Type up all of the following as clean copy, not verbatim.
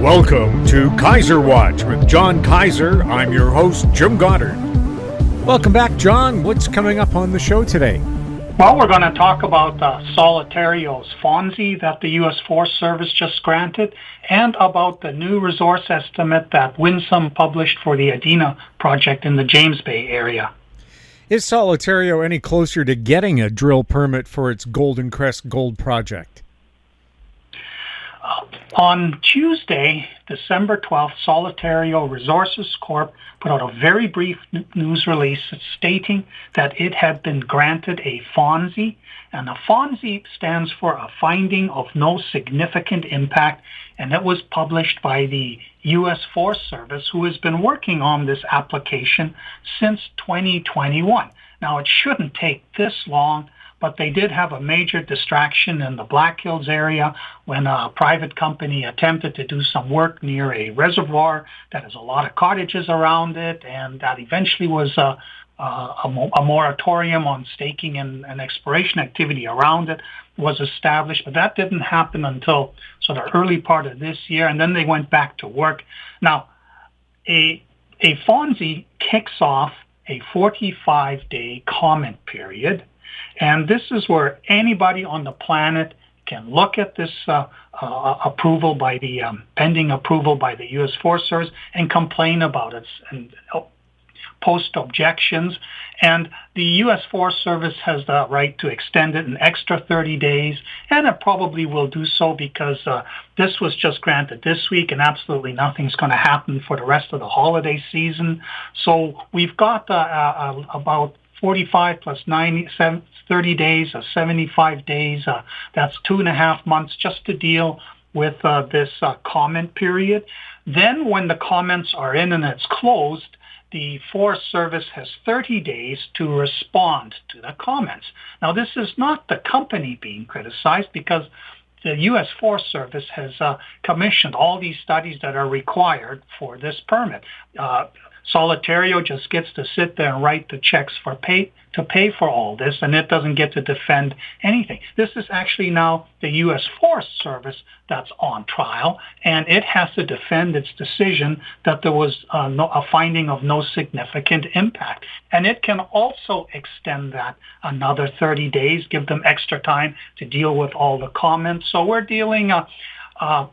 Welcome to Kaiser Watch with John Kaiser. I'm your host, Jim Goddard. Welcome back, John. What's coming up on the show today? Well, we're going to talk about Solitario's FONSI that the U.S. Forest Service just granted, and about the new resource estimate that Winsome published for the Adina project in the James Bay area. Is Solitario any closer to getting a drill permit for its Golden Crest gold project? On Tuesday, December 12th, Solitario Resources Corp. put out a very brief news release stating that it had been granted a FONSI, and a FONSI stands for a finding of no significant impact, and it was published by the U.S. Forest Service, who has been working on this application since 2021. Now, it shouldn't take this long, but they did have a major distraction in the Black Hills area when a private company attempted to do some work near a reservoir that has a lot of cottages around it, and that eventually was a moratorium on staking and exploration activity around it was established. But that didn't happen until sort of early part of this year, and then they went back to work. Now, a FONSI kicks off a 45-day comment period, and this is where anybody on the planet can look at this approval by the pending approval by the U.S. Forest Service and complain about it and post objections. And the U.S. Forest Service has the right to extend it an extra 30 days, and it probably will do so because this was just granted this week, and absolutely nothing's going to happen for the rest of the holiday season. So we've got about 45 plus 30 days, 75 days. That's 2.5 months just to deal with this comment period. Then when the comments are in and it's closed, the Forest Service has 30 days to respond to the comments. Now, this is not the company being criticized, because the U.S. Forest Service has commissioned all these studies that are required for this permit. Solitario just gets to sit there and write the checks to pay for all this, and it doesn't get to defend anything. This is actually now the U.S. Forest Service that's on trial, and it has to defend its decision that there was a finding of no significant impact. And it can also extend that another 30 days, give them extra time to deal with all the comments. So we're dealing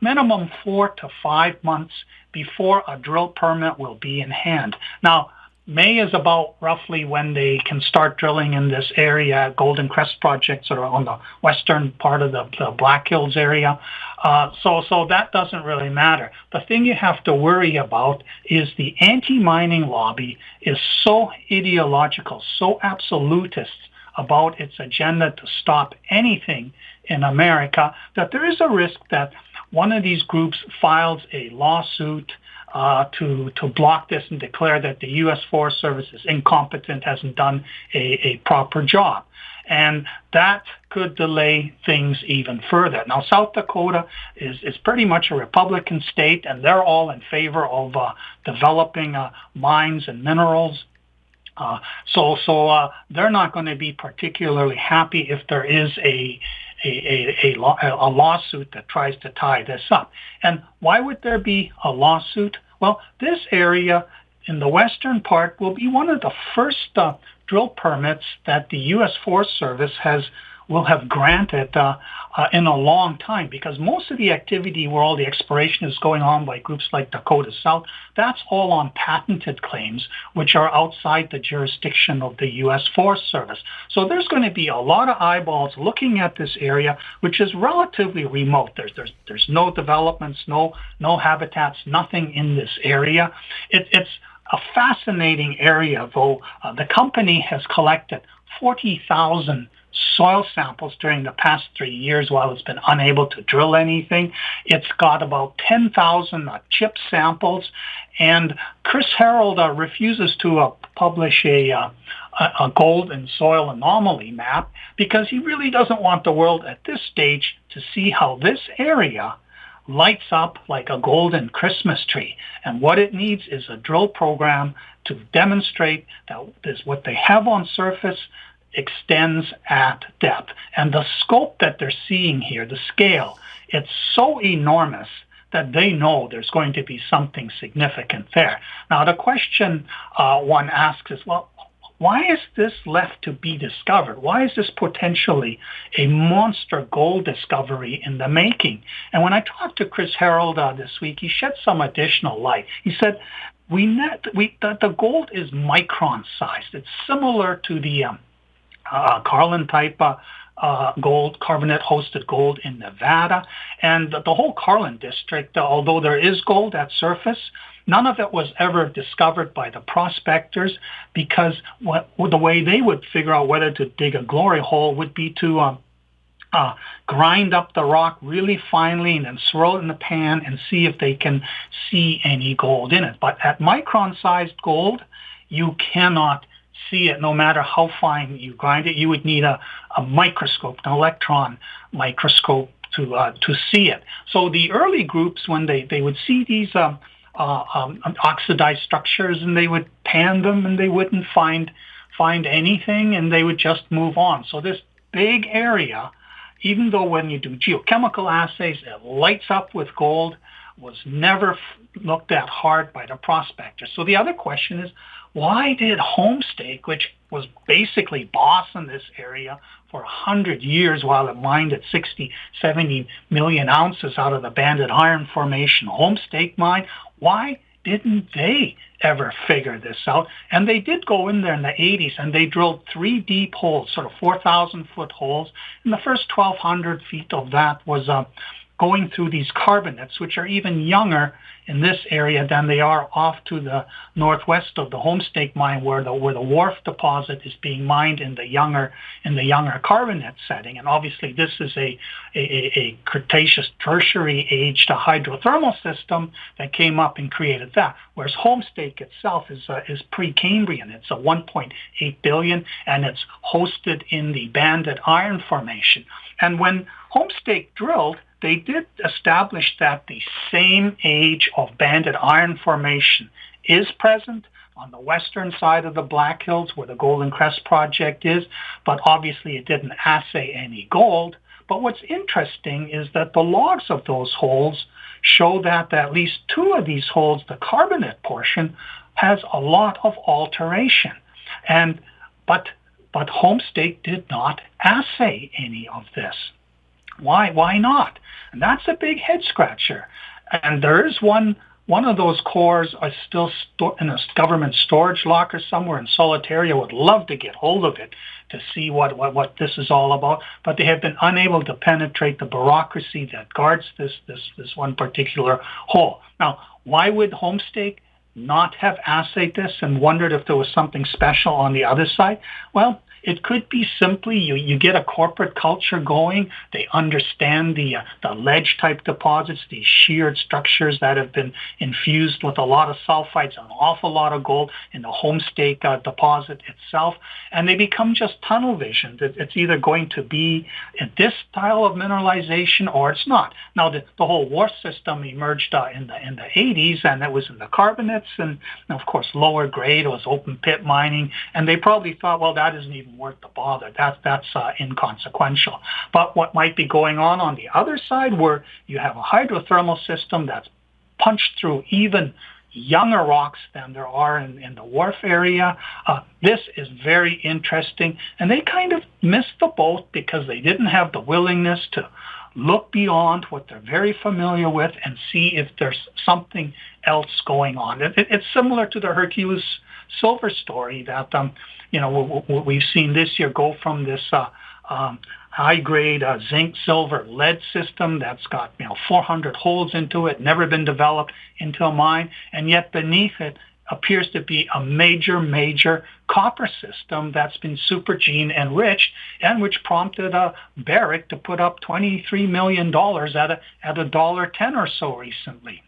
minimum 4 to 5 months before a drill permit will be in hand. Now, May is about roughly when they can start drilling in this area, Golden Crest project, sort of on the western part of the Black Hills area. So that doesn't really matter. The thing you have to worry about is the anti-mining lobby is so ideological, so absolutist about its agenda to stop anything in America, that there is a risk that one of these groups files a lawsuit to block this and declare that the U.S. Forest Service is incompetent, hasn't done a proper job. And that could delay things even further. Now, South Dakota is pretty much a Republican state, and they're all in favor of developing mines and minerals. So they're not going to be particularly happy if there is a lawsuit that tries to tie this up. And why would there be a lawsuit? Well, this area in the western part will be one of the first drill permits that the U.S. Forest Service will have granted in a long time, because most of the activity where all the exploration is going on by groups like Dakota South, that's all on patented claims, which are outside the jurisdiction of the U.S. Forest Service. So there's going to be a lot of eyeballs looking at this area, which is relatively remote. There's no developments, no habitats, nothing in this area. It's a fascinating area, though. The company has collected 40,000 soil samples during the past 3 years while it's been unable to drill anything. It's got about 10,000 chip samples, and Chris Harold refuses to publish a gold and soil anomaly map, because he really doesn't want the world at this stage to see how this area lights up like a golden Christmas tree. And what it needs is a drill program to demonstrate that what they have on surface extends at depth. And the scope that they're seeing here, the scale, it's so enormous that they know there's going to be something significant there. Now, the question one asks is, well, why is this left to be discovered? Why is this potentially a monster gold discovery in the making? And when I talked to Chris Harold this week, he shed some additional light. He said, the gold is micron-sized. It's similar to the Carlin type gold, carbonate-hosted gold in Nevada. And the whole Carlin district, although there is gold at surface, none of it was ever discovered by the prospectors, because the way they would figure out whether to dig a glory hole would be to grind up the rock really finely and then throw it in the pan and see if they can see any gold in it. But at micron-sized gold, you cannot see it no matter how fine you grind it. You would need a microscope, an electron microscope to see it. So the early groups, when they would see these oxidized structures, and they would pan them and they wouldn't find anything, and they would just move on. So this big area, even though when you do geochemical assays, it lights up with gold, was never looked at hard by the prospectors. So the other question is, why did Homestake, which was basically boss in this area for 100 years while it mined at 60, 70 million ounces out of the Banded Iron Formation Homestake mine, why didn't they ever figure this out? And they did go in there in the 80s, and they drilled 3 deep holes, sort of 4,000-foot holes. And the first 1,200 feet of that was going through these carbonates, which are even younger in this area than they are off to the northwest of the Homestake mine, where the Wharf deposit is being mined in the younger carbonate setting. And obviously, this is a Cretaceous Tertiary aged hydrothermal system that came up and created that. Whereas Homestake itself is pre-Cambrian. It's a 1.8 billion, and it's hosted in the Banded Iron Formation. And when Homestake drilled, they did establish that the same age of Banded Iron Formation is present on the western side of the Black Hills where the Golden Crest project is, but obviously it didn't assay any gold. But what's interesting is that the logs of those holes show that at least 2 of these holes, the carbonate portion, has a lot of alteration. But Homestake did not assay any of this. Why not? And that's a big head scratcher. And there is one of those cores are still in a government storage locker somewhere in Solitario. Would love to get hold of it to see what this is all about. But they have been unable to penetrate the bureaucracy that guards this one particular hole. Now, why would Homestake not have assayed this and wondered if there was something special on the other side? Well, it could be simply you get a corporate culture going. They understand the ledge-type deposits, these sheared structures that have been infused with a lot of sulfides, an awful lot of gold in the Homestake deposit itself, and they become just tunnel visioned. It's either going to be in this style of mineralization or it's not. Now, the whole Wharf system emerged in the 80s, and it was in the carbonates, and of course, lower grade. It was open pit mining, and they probably thought, well, that isn't even worth the bother. That's inconsequential. But what might be going on the other side, where you have a hydrothermal system that's punched through even younger rocks than there are in the Wharf area, this is very interesting. And they kind of missed the boat because they didn't have the willingness to look beyond what they're very familiar with and see if there's something else going on. It's similar to the Hercules silver story that we've seen this year go from this high-grade zinc, silver, lead system that's got 400 holes into it, never been developed into a mine, and yet beneath it appears to be a major copper system that's been supergene enriched, and which prompted Barrick to put up $23 million at $1.10 or so recently.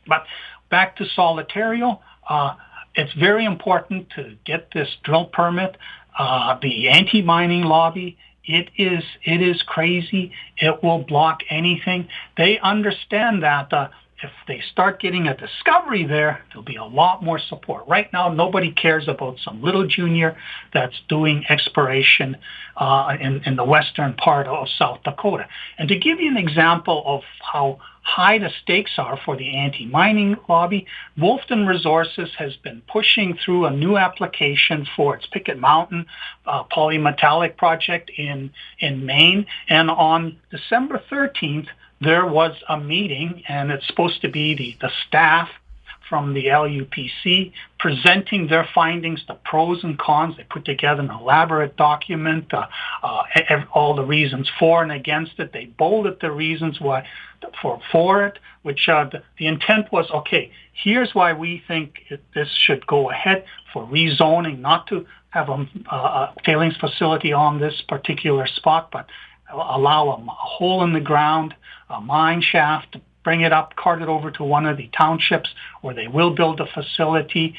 But back to Solitario, it's very important to get this drill permit. The anti-mining lobby, it is crazy. It will block anything. They understand that if they start getting a discovery there, there'll be a lot more support. Right now, nobody cares about some little junior that's doing exploration in the western part of South Dakota. And to give you an example of how high the stakes are for the anti-mining lobby, Wolfden Resources has been pushing through a new application for its Pickett Mountain polymetallic project in Maine. And on December 13th, there was a meeting, and it's supposed to be the staff from the LUPC presenting their findings, the pros and cons. They put together an elaborate document, all the reasons for and against it. They bolded the reasons why for it, which the intent was, okay, here's why we think this should go ahead for rezoning, not to have a tailings facility on this particular spot, but allow a hole in the ground, a mine shaft, bring it up, cart it over to one of the townships where they will build a facility.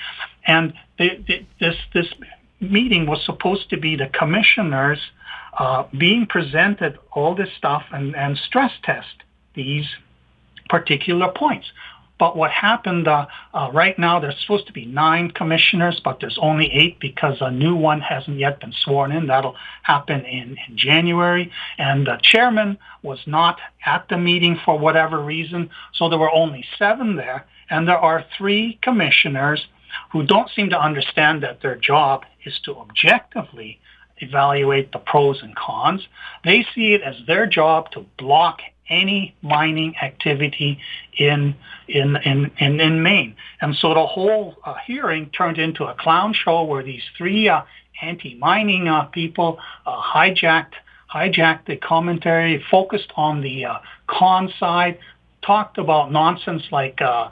And this meeting was supposed to be the commissioners being presented all this stuff and stress test these particular points. But what happened right now, there's supposed to be 9 commissioners, but there's only 8 because a new one hasn't yet been sworn in. That'll happen in January. And the chairman was not at the meeting for whatever reason, so there were only 7 there. And there are 3 commissioners who don't seem to understand that their job is to objectively evaluate the pros and cons. They see it as their job to block any mining activity in Maine. And so the whole hearing turned into a clown show where these 3 anti-mining people hijacked the commentary, focused on the con side, talked about nonsense like the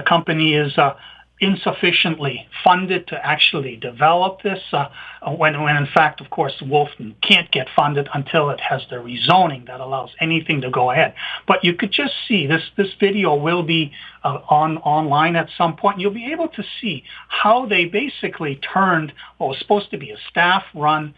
company is insufficiently funded to actually develop this, when in fact, of course, Wolfden can't get funded until it has the rezoning that allows anything to go ahead. But you could just see this video will be online at some point. You'll be able to see how they basically turned what was supposed to be a staff-run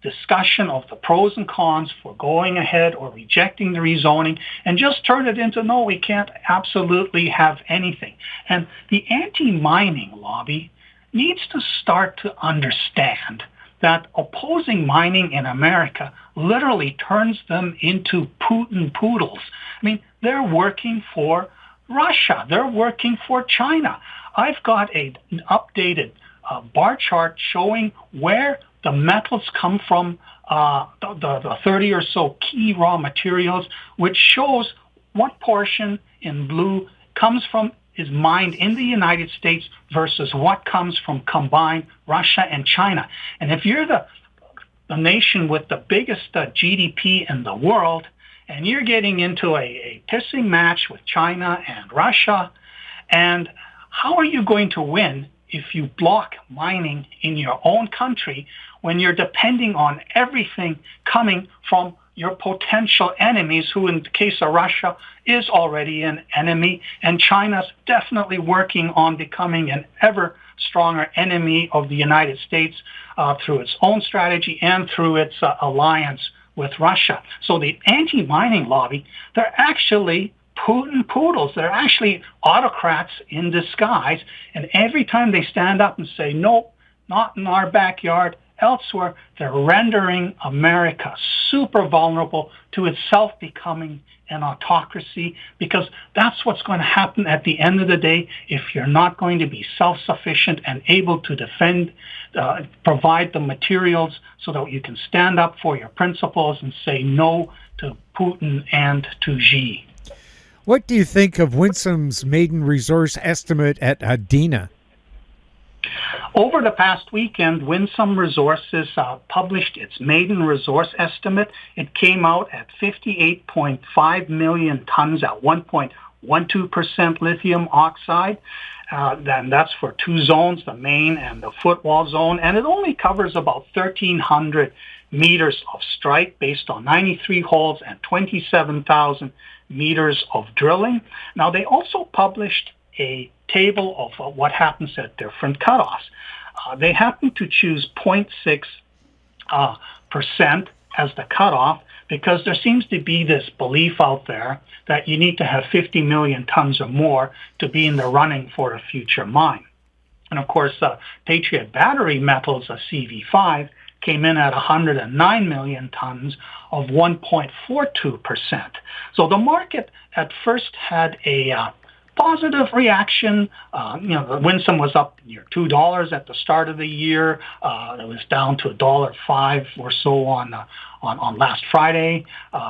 discussion of the pros and cons for going ahead or rejecting the rezoning and just turn it into, no, we can't absolutely have anything. And the anti-mining lobby needs to start to understand that opposing mining in America literally turns them into Putin Poodles. I mean, they're working for Russia. They're working for China. I've got an updated bar chart showing where the metals come from, the 30 or so key raw materials, which shows what portion in blue is mined in the United States versus what comes from combined Russia and China. And if you're the nation with the biggest GDP in the world, and you're getting into a pissing match with China and Russia, and how are you going to win if you block mining in your own country when you're depending on everything coming from your potential enemies, who in the case of Russia is already an enemy, and China's definitely working on becoming an ever stronger enemy of the United States through its own strategy and through its alliance with Russia. So the anti-mining lobby, they're actually Putin Poodles. They're actually autocrats in disguise. And every time they stand up and say, nope, not in our backyard, elsewhere, they're rendering America super vulnerable to itself becoming an autocracy, because that's what's going to happen at the end of the day if you're not going to be self-sufficient and able to defend, provide the materials so that you can stand up for your principles and say no to Putin and to Xi. What do you think of Winsome's maiden resource estimate at Adina? Over the past weekend, Winsome Resources published its maiden resource estimate. It came out at 58.5 million tons at 1.12% lithium oxide. Then that's for 2 zones, the main and the footwall zone, and it only covers about 1,300 meters of strike based on 93 holes and 27,000 meters of drilling. Now, they also published a table of what happens at different cutoffs. They happen to choose 0.6% as the cutoff because there seems to be this belief out there that you need to have 50 million tons or more to be in the running for a future mine. And of course, Patriot Battery Metals, a CV5, came in at 109 million tons of 1.42%. So the market at first had a positive reaction. The Winsome was up near $2 at the start of the year. It was down to $1.05 or so on last Friday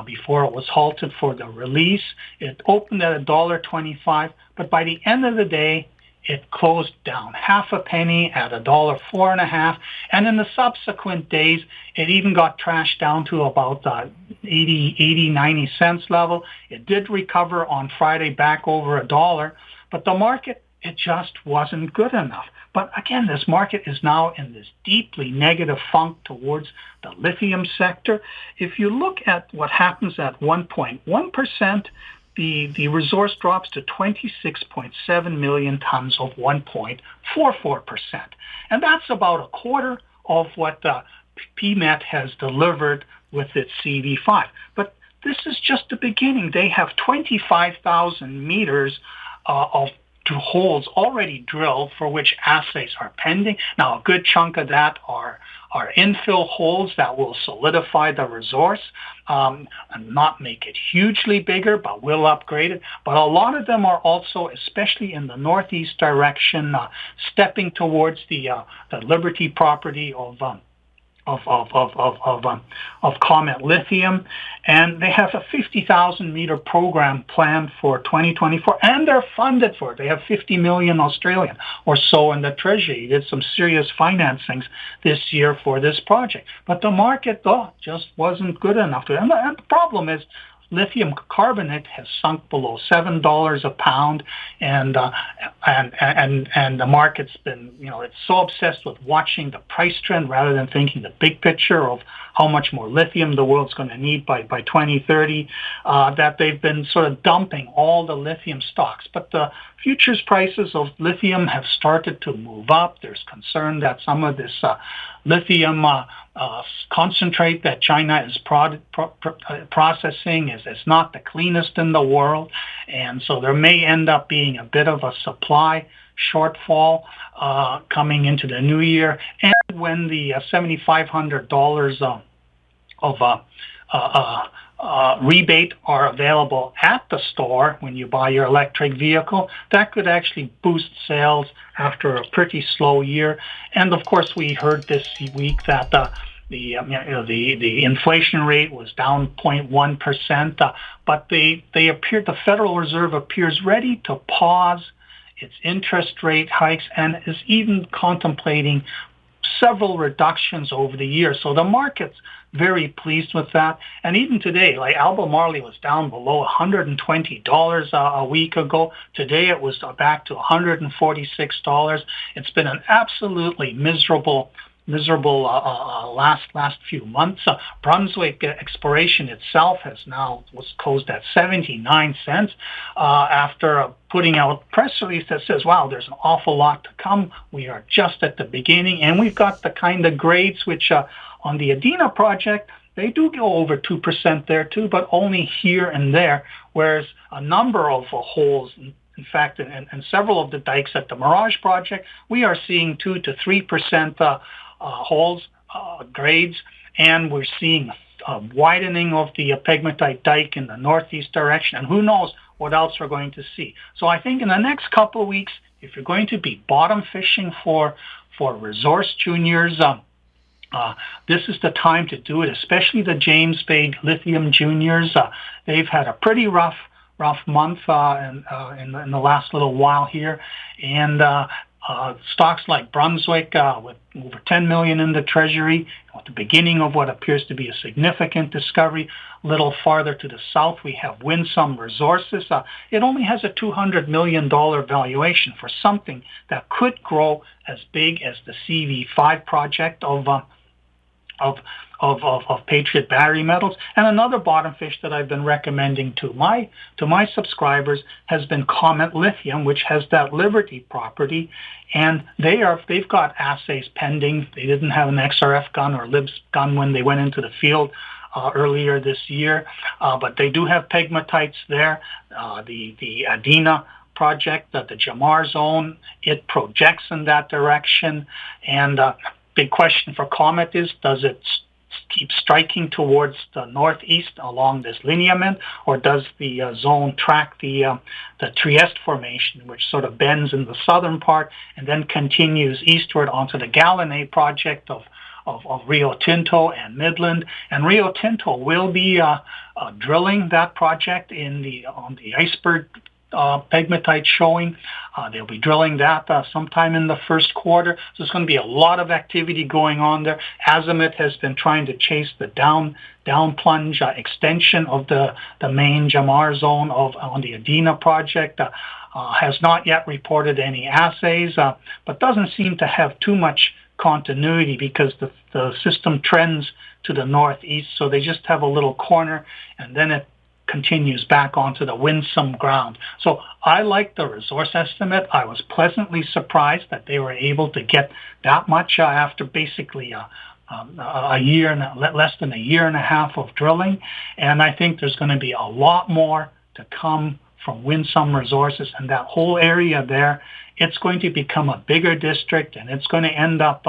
before it was halted for the release. It opened at $1.25, but by the end of the day, it closed down half a penny at $1.04.5, and in the subsequent days, it even got trashed down to about 90 cents level. It did recover on Friday back over $1, but the market, it just wasn't good enough. But again, this market is now in this deeply negative funk towards the lithium sector. If you look at what happens at 1.1%, the resource drops to 26.7 million tons of 1.44%. And that's about a quarter of what PMET has delivered with its CV5. But this is just the beginning. They have 25,000 meters of holes already drilled for which assays are pending. Now, a good chunk of that are infill holes that will solidify the resource and not make it hugely bigger, but will upgrade it. But a lot of them are also, especially in the northeast direction, stepping towards the Liberty property of Comet Lithium, and they have a 50,000 meter program planned for 2024, and they're funded for it. They have 50 million Australian or so in the treasury. They did some serious financings this year for this project, but the market just wasn't good enough to. And the problem is, lithium carbonate has sunk below $7 a pound, and the market's been, it's so obsessed with watching the price trend rather than thinking the big picture of how much more lithium the world's going to need by 2030, that they've been sort of dumping all the lithium stocks. But the futures prices of lithium have started to move up. There's concern that some of this lithium concentrate that China is processing is not the cleanest in the world, and so there may end up being a bit of a supply shortfall coming into the new year. And when the $7,500 of rebate are available at the store when you buy your electric vehicle, that could actually boost sales after a pretty slow year. And of course, we heard this week that the inflation rate was down 0.1%, but the Federal Reserve appears ready to pause its interest rate hikes and is even contemplating several reductions over the year. So the market's very pleased with that. And even today, like Albemarle was down below $120 a week ago. Today it was back to $146. It's been an absolutely miserable last few months. Brunswick exploration itself was closed at 79 cents after putting out a press release that says, wow, there's an awful lot to come. We are just at the beginning, and we've got the kind of grades which on the Adina project, they do go over 2% there too, but only here and there, whereas a number of holes, in fact, and several of the dikes at the Mirage project, we are seeing 2 to 3% holes, grades, and we're seeing a widening of the pegmatite dike in the northeast direction, and who knows what else we're going to see. So I think in the next couple of weeks, if you're going to be bottom fishing for resource juniors, this is the time to do it, especially the James Bay Lithium Juniors. They've had a pretty rough month in the last little while here, and stocks like Brunswick with over 10 million in the treasury, at the beginning of what appears to be a significant discovery. A little farther to the south, we have Winsome Resources. It only has a $200 million valuation for something that could grow as big as the CV5 project of Patriot Battery Metals. And another bottom fish that I've been recommending to my subscribers has been Comet Lithium, which has that Liberty property, and they've got assays pending. They didn't have an XRF gun or LIBS gun when they went into the field earlier this year. But they do have pegmatites there. The Adina project, the Jamar zone, it projects in that direction. And big question for Comet is, does it keep striking towards the northeast along this lineament, or does the zone track the Trieste formation, which sort of bends in the southern part and then continues eastward onto the Galinée project of Rio Tinto and Midland? And Rio Tinto will be drilling that project on the iceberg pegmatite showing. They'll be drilling that sometime in the first quarter. So there's going to be a lot of activity going on there. Azimuth has been trying to chase the down plunge extension of the Maine Jamar zone on the Adina project. Has not yet reported any assays, but doesn't seem to have too much continuity because the system trends to the northeast. So they just have a little corner, and then it continues back onto the Winsome ground. So I like the resource estimate. I was pleasantly surprised that they were able to get that much after basically a year and less than a year and a half of drilling. And I think there's going to be a lot more to come from Winsome Resources, and that whole area there, it's going to become a bigger district, and it's going to end up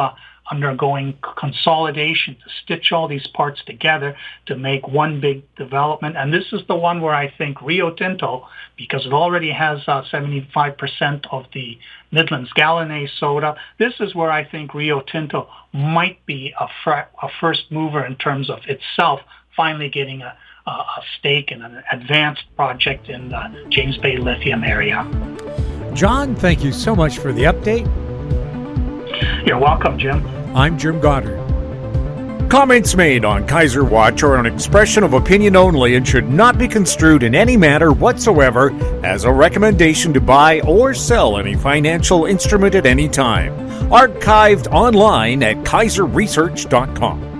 undergoing consolidation to stitch all these parts together to make one big development. And this is the one where I think Rio Tinto, because it already has 75% of the Midlands Galinée soda, this is where I think Rio Tinto might be a first mover in terms of itself finally getting a stake in an advanced project in the James Bay lithium area. John, thank you so much for the update. You're welcome, Jim. I'm Jim Goddard. Comments made on Kaiser Watch are an expression of opinion only and should not be construed in any manner whatsoever as a recommendation to buy or sell any financial instrument at any time. Archived online at kaiserresearch.com.